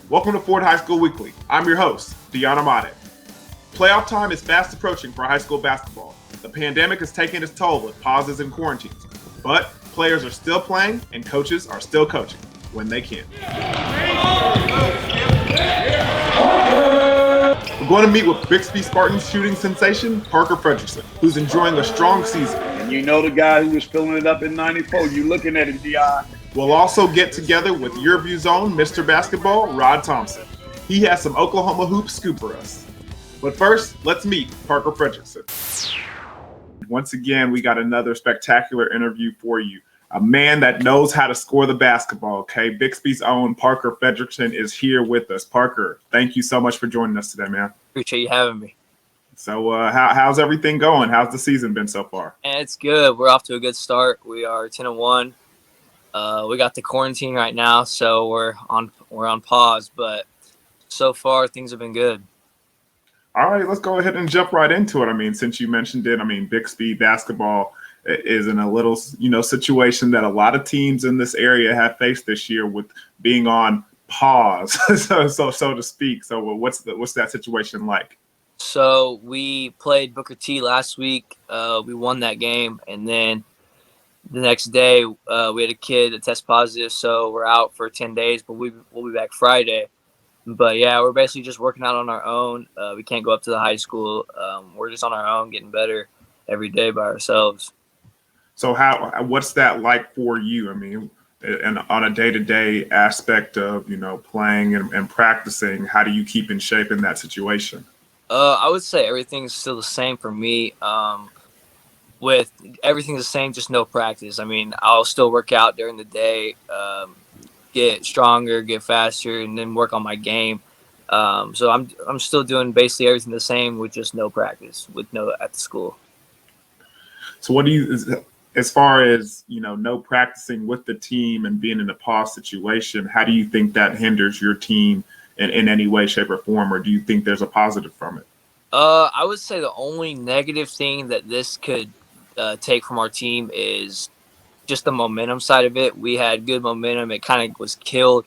Welcome to Ford High School Weekly. I'm your host, Deanna Amade. Playoff time is fast approaching for high school basketball. The pandemic is taking its toll with pauses and quarantines, but players are still playing and coaches are still coaching when they can. We're going to meet with Bixby Spartans shooting sensation Parker Friedrichsen, who's enjoying a strong season. And you know the guy who was filling it up in 94. You looking at it, Dion. We'll also get together with YurView's own Mr. Basketball, Rod Thompson. He has some Oklahoma hoops scoop for us. But first, let's meet Parker Friedrichsen. Once again, we got another spectacular interview for you. A man that knows how to score the basketball, okay? Bixby's own Parker Friedrichsen is here with us. Parker, thank you so much for joining us today, man. Appreciate you having me. So how's everything going? How's the season been so far? And it's good. We're off to a good start. We are 10-1. We got the quarantine right now, so we're on pause, but so far things have been good. All right, let's go ahead and jump right into it. I mean, since you mentioned it, I mean, Bixby basketball is in a little, situation that a lot of teams in this area have faced this year with being on pause, so to speak. So what's that situation like? So we played Booker T last week. We won that game, and then the next day we had a kid that test positive, so we're out for 10 days, but we'll be back Friday. But yeah, we're basically just working out on our own. We can't go up to the high school. We're just on our own, getting better every day by ourselves. So what's that like for you? I mean, and on a day-to-day aspect of, playing and practicing, how do you keep in shape in that situation? I would say everything's still the same for me. With everything the same, just no practice. I mean, I'll still work out during the day, get stronger, get faster, and then work on my game. So I'm still doing basically everything the same with just no practice, at the school. So what do you, as far as, no practicing with the team and being in a pause situation, how do you think that hinders your team in any way, shape, or form, or do you think there's a positive from it? I would say the only negative thing that this could take from our team is just the momentum side of it. We had good momentum. It kind of was killed.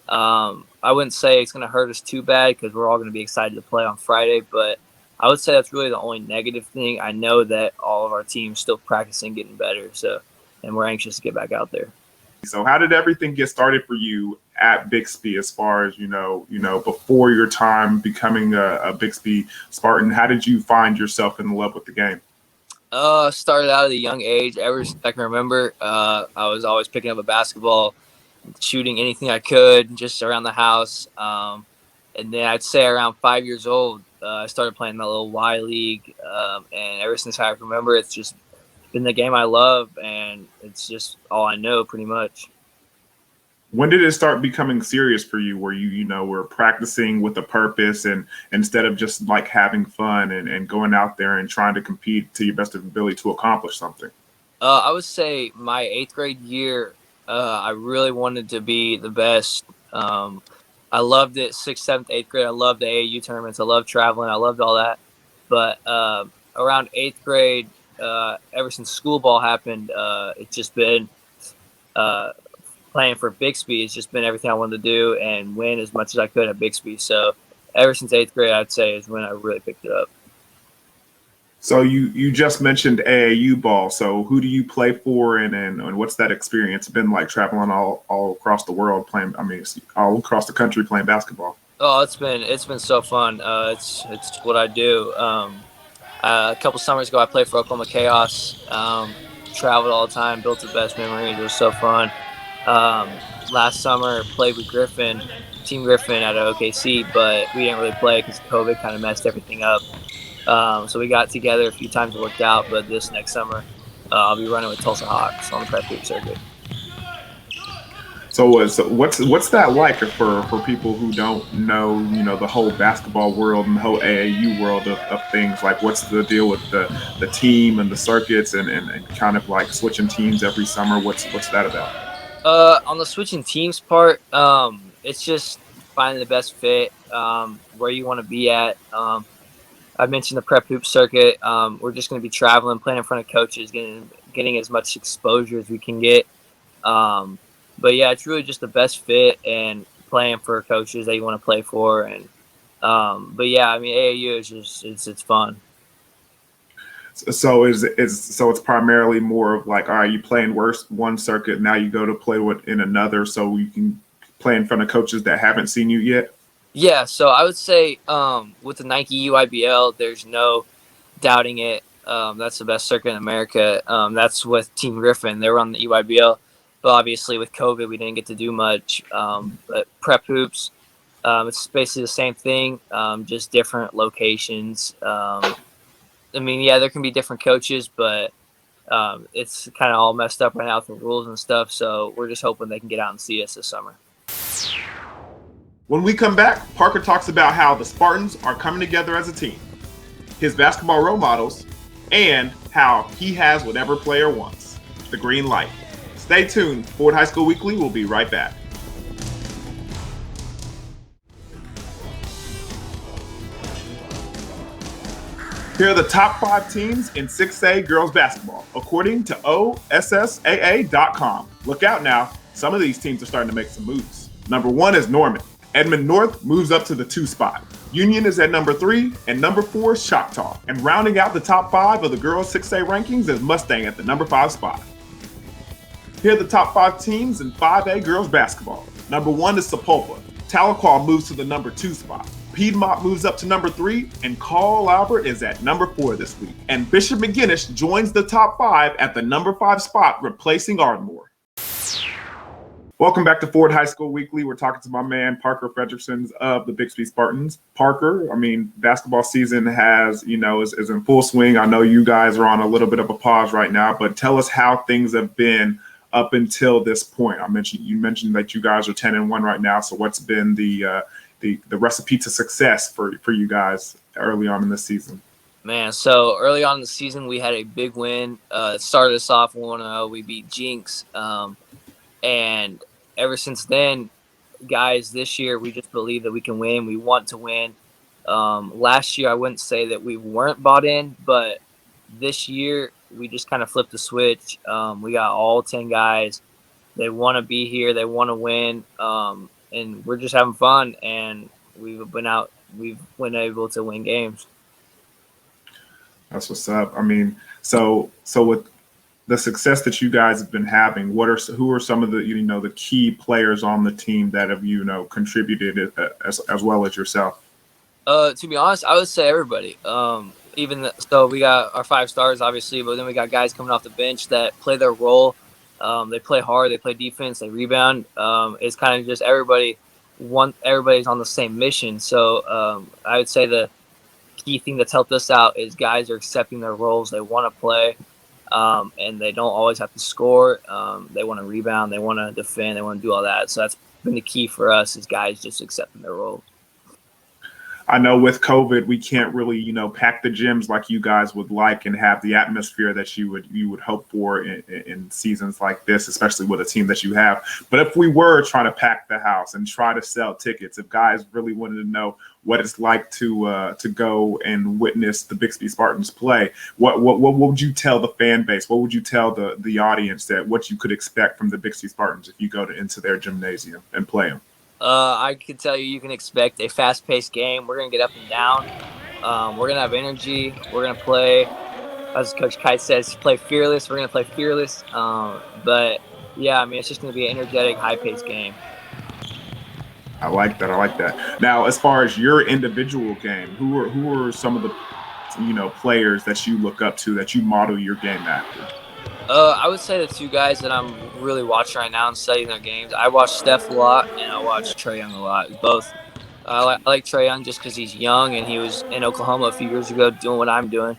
I wouldn't say it's going to hurt us too bad because we're all going to be excited to play on Friday, but I would say that's really the only negative thing. I know that all of our team's still practicing, getting better, and we're anxious to get back out there. So how did everything get started for you at Bixby as far as, before your time becoming a Bixby Spartan? How did you find yourself in love with the game? Started out at a young age. Ever since I can remember, I was always picking up a basketball, shooting anything I could just around the house. And then I'd say around 5 years old, I started playing the little Y League. And ever since I remember, it's just been the game I love, and it's just all I know pretty much. When did it start becoming serious for you where you were practicing with a purpose and instead of just like having fun and going out there and trying to compete to your best of ability to accomplish something? I would say my 8th grade year, I really wanted to be the best. I loved it 6th, 7th, 8th grade. I loved the AAU tournaments. I loved traveling. I loved all that. But around 8th grade, ever since school ball happened, it's just been playing for Bixby. It's just been everything I wanted to do and win as much as I could at Bixby. So ever since 8th grade, I'd say is when I really picked it up. So you just mentioned AAU ball. So who do you play for and what's that experience been like traveling all across the world playing? I mean, all across the country playing basketball. Oh, it's been so fun. It's what I do. A couple summers ago, I played for Oklahoma Chaos. Traveled all the time, built the best memories. It was so fun. Last summer, played with Team Griffin out of OKC, but we didn't really play because COVID kind of messed everything up. So we got together a few times, it worked out, but this next summer, I'll be running with Tulsa Hawks on the prep hoop circuit. So what's that like for people who don't know, the whole basketball world and the whole AAU world of things? Like, what's the deal with the team and the circuits and kind of like switching teams every summer? What's that about? On the switching teams part, it's just finding the best fit, where you want to be at. I mentioned the prep hoop circuit. We're just going to be traveling, playing in front of coaches, getting as much exposure as we can get. But yeah, it's really just the best fit, and playing for coaches that you want to play for. And but yeah, I mean, AAU is just it's fun. So it's primarily more of like, all right, you play in one circuit, now you go to play in another, so you can play in front of coaches that haven't seen you yet. Yeah, so I would say with the Nike UIBL, there's no doubting it. That's the best circuit in America. That's with Team Griffin. They were on the EYBL, but obviously with COVID, we didn't get to do much. But prep hoops, it's basically the same thing, just different locations. I mean, yeah, there can be different coaches, but it's kind of all messed up right now with the rules and stuff. So we're just hoping they can get out and see us this summer. When we come back, Parker talks about how the Spartans are coming together as a team, his basketball role models, and how he has whatever player wants, the green light. Stay tuned. Ford High School Weekly will be right back. Here are the top 5 teams in 6A girls basketball, according to OSSAA.com. Look out now. Some of these teams are starting to make some moves. Number 1 is Norman. Edmond North moves up to the 2 spot. Union is at number 3, and number 4 is Choctaw. And rounding out the top 5 of the girls 6A rankings is Mustang at the number 5 spot. Here are the top 5 teams in 5A girls basketball. Number 1 is Sapulpa. Tahlequah moves to the number 2 spot. Piedmont moves up to number 3, and Carl Albert is at number 4 this week. And Bishop McGinnis joins the top 5 at the number 5 spot, replacing Ardmore. Welcome back to Ford High School Weekly. We're talking to my man, Parker Friedrichsen of the Bixby Spartans. Parker, I mean, basketball season is in full swing. I know you guys are on a little bit of a pause right now, but tell us how things have been up until this point. You mentioned that you guys are 10-1 right now. So what's been the recipe to success for you guys early on in the season? Man, so early on in the season, we had a big win. It started us off 1-0. We beat Jinx. And ever since then, guys, this year, we just believe that we can win. We want to win. Last year, I wouldn't say that we weren't bought in, but this year, we just kind of flipped the switch. We got all 10 guys. They want to be here. They want to win. And we're just having fun, and we've been able to win games. That's what's up. I mean, so with the success that you guys have been having, who are some of the the key players on the team that have contributed as well as yourself? To be honest, I would say everybody. So we got our 5 stars, obviously, but then we got guys coming off the bench that play their role. They play hard, they play defense, they rebound. It's kind of just everybody's on the same mission. So I would say the key thing that's helped us out is guys are accepting their roles. They want to play, and they don't always have to score. They want to rebound, they want to defend, they want to do all that. So that's been the key for us, is guys just accepting their role. I know with COVID, we can't really, pack the gyms like you guys would like and have the atmosphere that you would hope for in seasons like this, especially with a team that you have. But if we were trying to pack the house and try to sell tickets, if guys really wanted to know what it's like to go and witness the Bixby Spartans play, what would you tell the fan base? What would you tell the audience that what you could expect from the Bixby Spartans if you go into their gymnasium and play them? I can tell you can expect a fast-paced game. We're going to get up and down. We're going to have energy. We're going to play, as Coach Kite says, play fearless. We're going to play fearless. But, yeah, I mean, it's just going to be an energetic, high-paced game. I like that. Now, as far as your individual game, who are some of the players that you look up to, that you model your game after? I would say the 2 guys that I'm really watching right now and studying their games. I watch Steph a lot, and I watch Trae Young a lot. Both. I like Trae Young just because he's young, and he was in Oklahoma a few years ago doing what I'm doing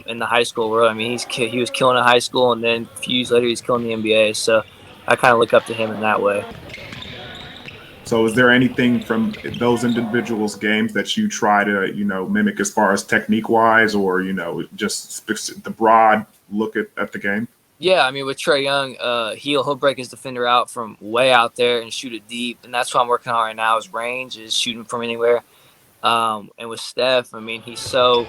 in the high school world. I mean, he was killing in high school, and then a few years later, he's killing the NBA. So I kind of look up to him in that way. So is there anything from those individuals' games that you try to, mimic as far as technique-wise, or, just the broad look at the game? Yeah, I mean, with Trae Young, he'll break his defender out from way out there and shoot it deep, and that's what I'm working on right now. His range is shooting from anywhere. And with Steph, I mean, he's so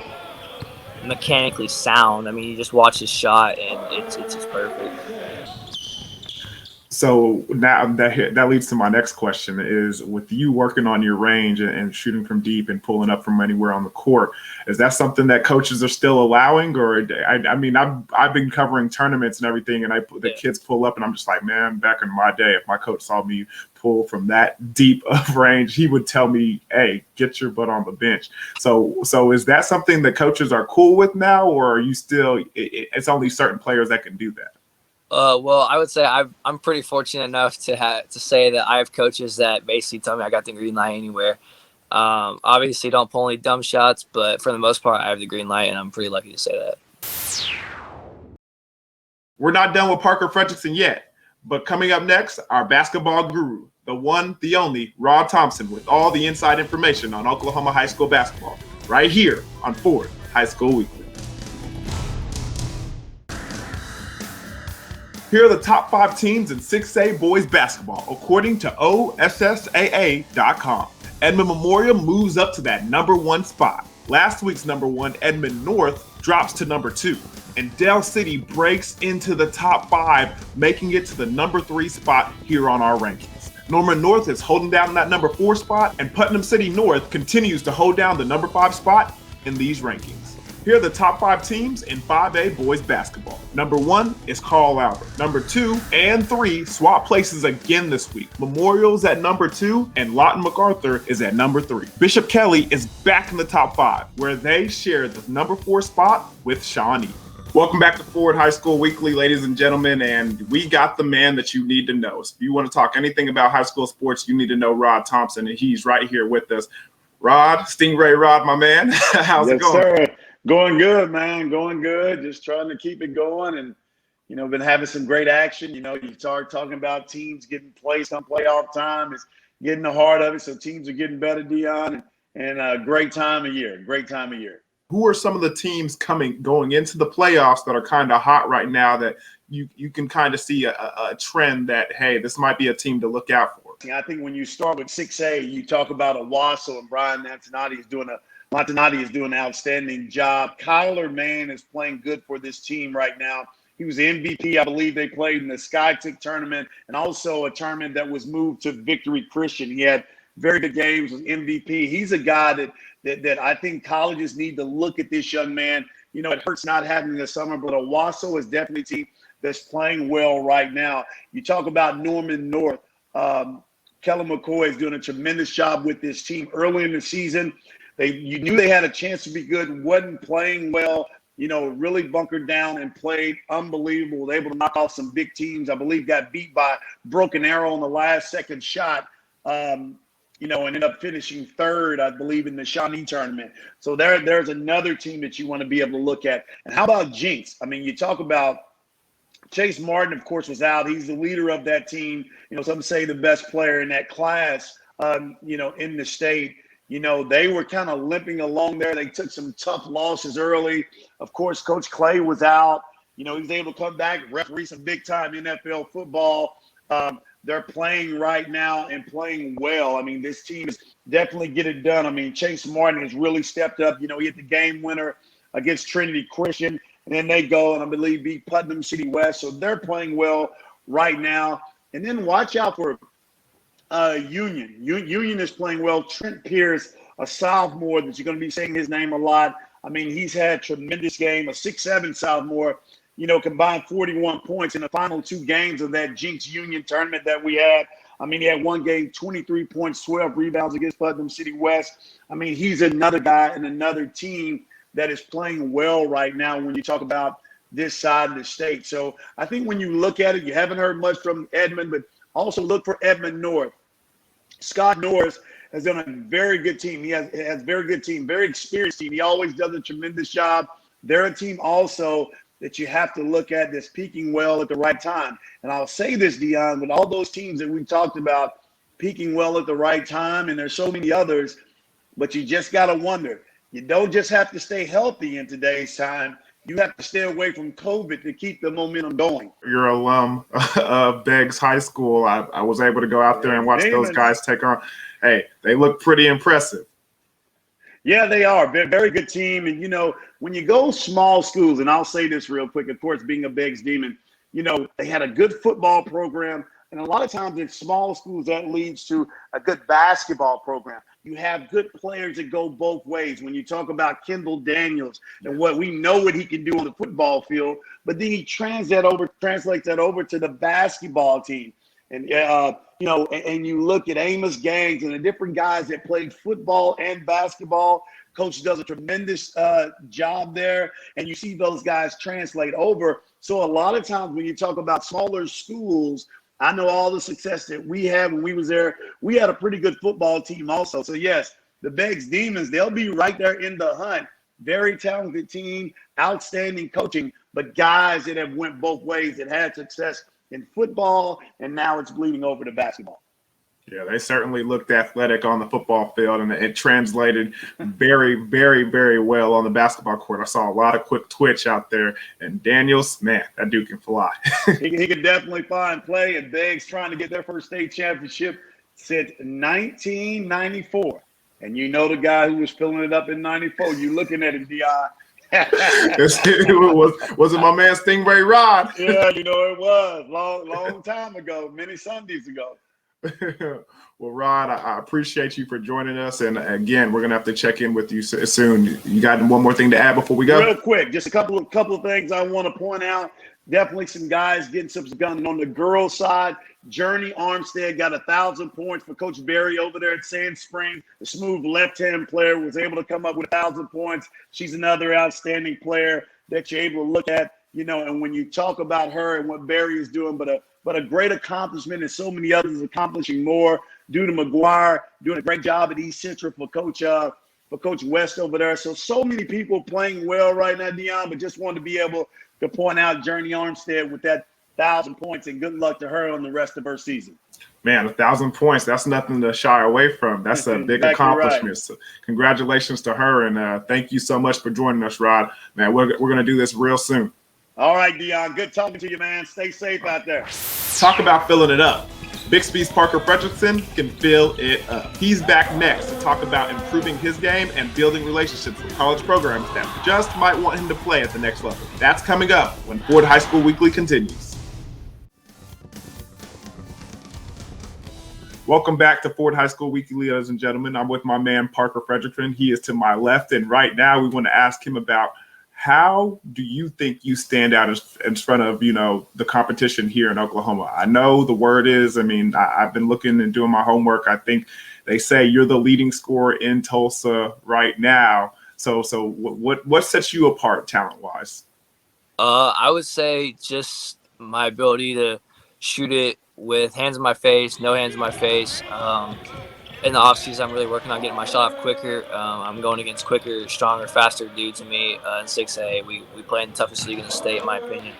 mechanically sound. I mean, you just watch his shot, and it's just perfect. So now that leads to my next question is, with you working on your range and shooting from deep and pulling up from anywhere on the court, is that something that coaches are still allowing? Or I mean, I've been covering tournaments and everything, and the kids pull up and I'm just like, man, back in my day, if my coach saw me pull from that deep of range, he would tell me, hey, get your butt on the bench. So is that something that coaches are cool with now, or are you still, it's only certain players that can do that? Well, I would say I'm pretty fortunate enough to say that I have coaches that basically tell me I got the green light anywhere. Obviously, don't pull any dumb shots, but for the most part, I have the green light, and I'm pretty lucky to say that. We're not done with Parker Friedrichsen yet, but coming up next, our basketball guru, the one, the only, Rod Thompson, with all the inside information on Oklahoma high school basketball, right here on Ford High School Weekly. Here are the top 5 teams in 6A boys basketball, according to OSSAA.com. Edmond Memorial moves up to that number 1 spot. Last week's number 1, Edmond North, drops to number 2. And Dell City breaks into the top 5, making it to the number 3 spot here on our rankings. Norman North is holding down that number 4 spot, and Putnam City North continues to hold down the number 5 spot in these rankings. Here are the top 5 teams in 5A boys basketball. Number 1 is Carl Albert. Number 2 and 3 swap places again this week. Memorial's at number 2 and Lawton MacArthur is at number 3. Bishop Kelly is back in the top 5, where they share the number 4 spot with Shawnee. Welcome back to Ford High School Weekly, ladies and gentlemen, and we got the man that you need to know. So if you want to talk anything about high school sports, you need to know Rod Thompson, and he's right here with us. Rod, Stingray Rod, my man, how's it going? Yes, sir. Going good, man. Going good. Just trying to keep it going, and been having some great action. You start talking about teams getting placed on playoff time. It's getting the heart of it. So teams are getting better, Dion, and a great time of year. Great time of year. Who are some of the teams going into the playoffs that are kind of hot right now that you can kind of see a trend that, hey, this might be a team to look out for? I think when you start with 6A, you talk about Owasso, and Brian Montanati is doing an outstanding job. Kyler Mann is playing good for this team right now. He was the MVP. I believe they played in the SkyTick tournament and also a tournament that was moved to Victory Christian. He had very good games, was MVP. He's a guy that I think colleges need to look at this young man. It hurts not having the summer, but Owasso is definitely a team that's playing well right now. You talk about Norman North. Kellen McCoy is doing a tremendous job with this team early in the season. You knew they had a chance to be good, wasn't playing well, really bunkered down and played unbelievable. They were able to knock off some big teams. I believe got beat by Broken Arrow on the last second shot, and ended up finishing 3rd, I believe, in the Shawnee tournament. So there's another team that you want to be able to look at. And how about Jinx? I mean, you talk about Chase Martin, of course, was out. He's the leader of that team. Some say the best player in that class, in the state. They were kind of limping along there. They took some tough losses early. Of course, Coach Clay was out. He was able to come back, referee some big-time NFL football. They're playing right now and playing well. I mean, this team is definitely get it done. I mean, Chase Martin has really stepped up. He hit the game winner against Trinity Christian, and then they go and I believe beat Putnam City West. So they're playing well right now. And then watch out for Union. Union is playing well. Trent Pierce, a sophomore that you're going to be saying his name a lot. I mean, he's had a tremendous game, a 6'7" sophomore, combined 41 points in the final 2 games of that Jinx Union tournament that we had. I mean, he had one game, 23 points, 12 rebounds against Putnam City West. I mean, he's another guy and another team that is playing well right now when you talk about this side of the state. So I think when you look at it, you haven't heard much from Edmond, but also look for Edmond North. Scott Norris has done a very good team. He has a very good team, very experienced team. He always does a tremendous job. They're a team also that you have to look at that's peaking well at the right time. And I'll say this, Dion, with all those teams that we talked about peaking well at the right time, and there's so many others, but you just got to wonder. You don't just have to stay healthy in today's time. You have to stay away from COVID to keep the momentum going. You're an alum of Beggs High School. I was able to go out there and watch those guys take on. Hey, they look pretty impressive. Yeah, they are. Very good team. And, when you go small schools, and I'll say this real quick, of course, being a Beggs Demon, they had a good football program, And a lot of times in small schools, that leads to a good basketball program. You have good players that go both ways. When you talk about Kendall Daniels and what we know what he can do on the football field, but then he translates that over to the basketball team. And, and you look at Amos Gangs and the different guys that played football and basketball. Coach does a tremendous job there, and you see those guys translate over. So a lot of times when you talk about smaller schools, I know all the success that we had when we was there. We had a pretty good football team also. So, yes, the Beggs Demons, they'll be right there in the hunt. Very talented team, outstanding coaching, but guys that have went both ways, that had success in football, and now it's bleeding over to basketball. Yeah, they certainly looked athletic on the football field, and it translated very, very, very well on the basketball court. I saw a lot of quick twitch out there, and Daniels, man, that dude can fly. he can definitely find play, and Beggs trying to get their first state championship since 1994. And you know the guy who was filling it up in 94. You looking at him, Dion. Was it my man Stingray Rod? Yeah, you know it was. Long time ago, many Sundays ago. Well, Rod, I appreciate you for joining us. And again, we're going to have to check in with you soon. You got one more thing to add before we go? Real quick, just a couple of things I want to point out. Definitely some guys getting some guns on the girls' side. Journey Armstead got 1,000 points for Coach Berry over there at Sand Spring. The smooth left-hand player was able to come up with 1,000 points. She's another outstanding player that you're able to look at, and when you talk about her and what Berry is doing, but a great accomplishment, and so many others accomplishing more. Duda McGuire doing a great job at East Central for Coach West over there. So many people playing well right now, Dion, but just wanted to be able to point out Journey Armstead with that 1,000 points, and good luck to her on the rest of her season. Man, 1,000 points, that's nothing to shy away from. That's a big accomplishment. Right. So congratulations to her, and thank you so much for joining us, Rod. Man, we're going to do this real soon. All right, Dion. Good talking to you, man. Stay safe out there. Talk about filling it up. Bixby's Parker Friedrichsen can fill it up. He's back next to talk about improving his game and building relationships with college programs that just might want him to play at the next level. That's coming up when Ford High School Weekly continues. Welcome back to Ford High School Weekly, ladies and gentlemen. I'm with my man, Parker Friedrichsen. He is to my left, and right now we want to ask him about how do you think you stand out in front of, the competition here in Oklahoma? I know the word is, I've been looking and doing my homework. I think they say you're the leading scorer in Tulsa right now. So what sets you apart talent-wise? I would say just my ability to shoot it with hands in my face, no hands in my face. In the offseason, I'm really working on getting my shot off quicker. I'm going against quicker, stronger, faster dudes than me in 6A. We play in the toughest league in the state, in my opinion.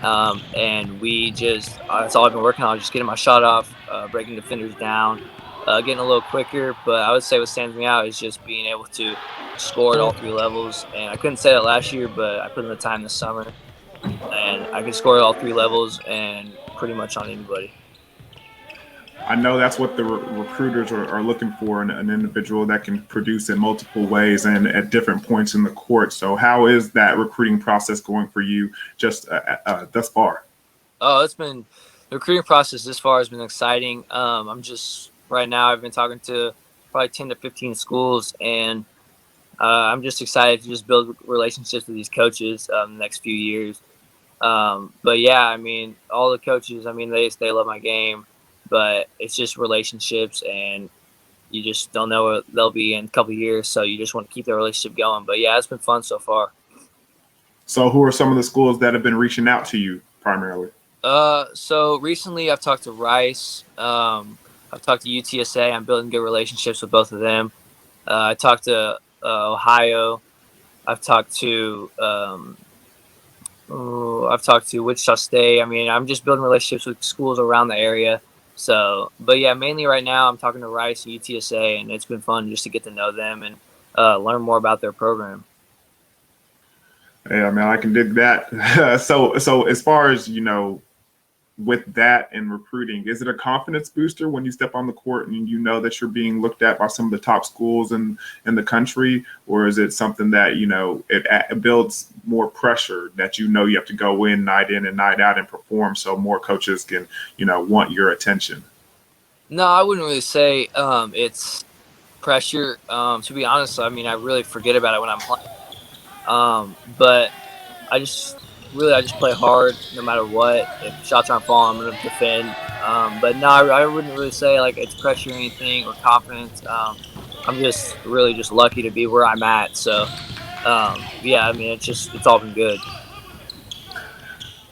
And that's all I've been working on, just getting my shot off, breaking defenders down, getting a little quicker. But I would say what stands me out is just being able to score at all three levels. And I couldn't say that last year, but I put in the time this summer. And I can score at all three levels and pretty much on anybody. I know that's what the recruiters are looking for, an individual that can produce in multiple ways and at different points in the court. So how is that recruiting process going for you just thus far? Oh, the recruiting process this far has been exciting. Right now I've been talking to probably 10 to 15 schools, and I'm just excited to just build relationships with these coaches the next few years. But yeah, all the coaches, they love my game. But it's just relationships, and you just don't know what they'll be in a couple of years, so you just want to keep the relationship going. But, yeah, it's been fun so far. So who are some of the schools that have been reaching out to you primarily? So recently I've talked to Rice. I've talked to UTSA. I'm building good relationships with both of them. I talked to Ohio. I've talked to Wichita State. I'm just building relationships with schools around the area. So, but yeah, mainly right now I'm talking to Rice and UTSA, and it's been fun just to get to know them and learn more about their program. Yeah, man, I can dig that. So as far as, with that and recruiting? Is it a confidence booster when you step on the court and you know that you're being looked at by some of the top schools in the country? Or is it something that, it builds more pressure that you have to go in and night out and perform so more coaches can, want your attention? No, I wouldn't really say it's pressure. To be honest, I mean, I really forget about it when I'm playing. But I just play hard no matter what. If shots aren't falling, I'm going to defend. But no, I wouldn't really say like it's pressure or anything or confidence. I'm just really just lucky to be where I'm at. So, yeah, I mean, it's all been good.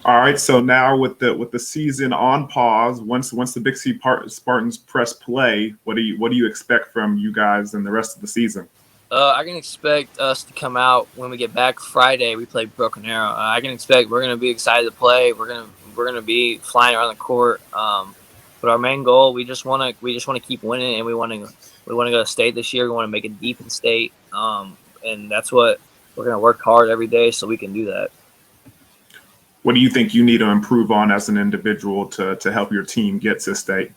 All right, so now with the season on pause, once the Bixby Spartans press play, what do you expect from you guys in the rest of the season? I can expect us to come out when we get back Friday. We play Broken Arrow. I can expect we're going to be excited to play. We're going to be flying around the court. But our main goal, we just want to keep winning, and we want to go to state this year. We want to make it deep in state, and that's what we're going to work hard every day so we can do that. What do you think you need to improve on as an individual to help your team get to state?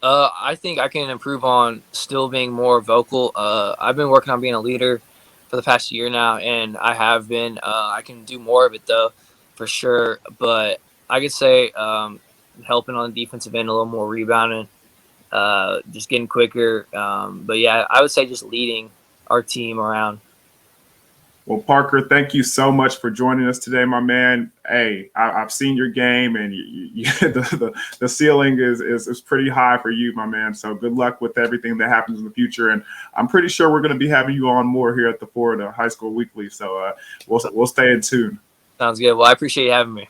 I think I can improve on still being more vocal. I've been working on being a leader for the past year now, and I have been. I can do more of it, though, for sure. But I could say helping on the defensive end, a little more rebounding, just getting quicker. But, yeah, I would say just leading our team around. Well, Parker, thank you so much for joining us today, my man. Hey, I've seen your game, and the ceiling is pretty high for you, my man. So good luck with everything that happens in the future. And I'm pretty sure we're going to be having you on more here at the Florida High School Weekly. So we'll stay in tune. Sounds good. Well, I appreciate you having me.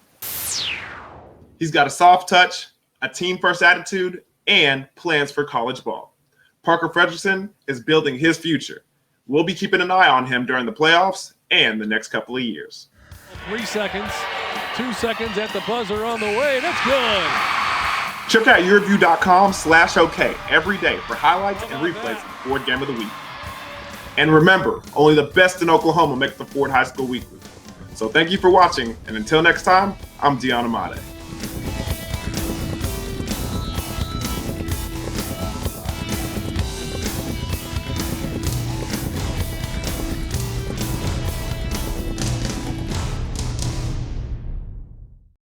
He's got a soft touch, a team-first attitude, and plans for college ball. Parker Friedrichsen is building his future. We'll be keeping an eye on him during the playoffs and the next couple of years. 3 seconds, 2 seconds at the buzzer on the way. That's good. Check out YurView.com/OK every day for highlights and replays of the Ford Game of the Week. And remember, only the best in Oklahoma make the Ford High School Weekly. So thank you for watching, and until next time, I'm Deon Amade.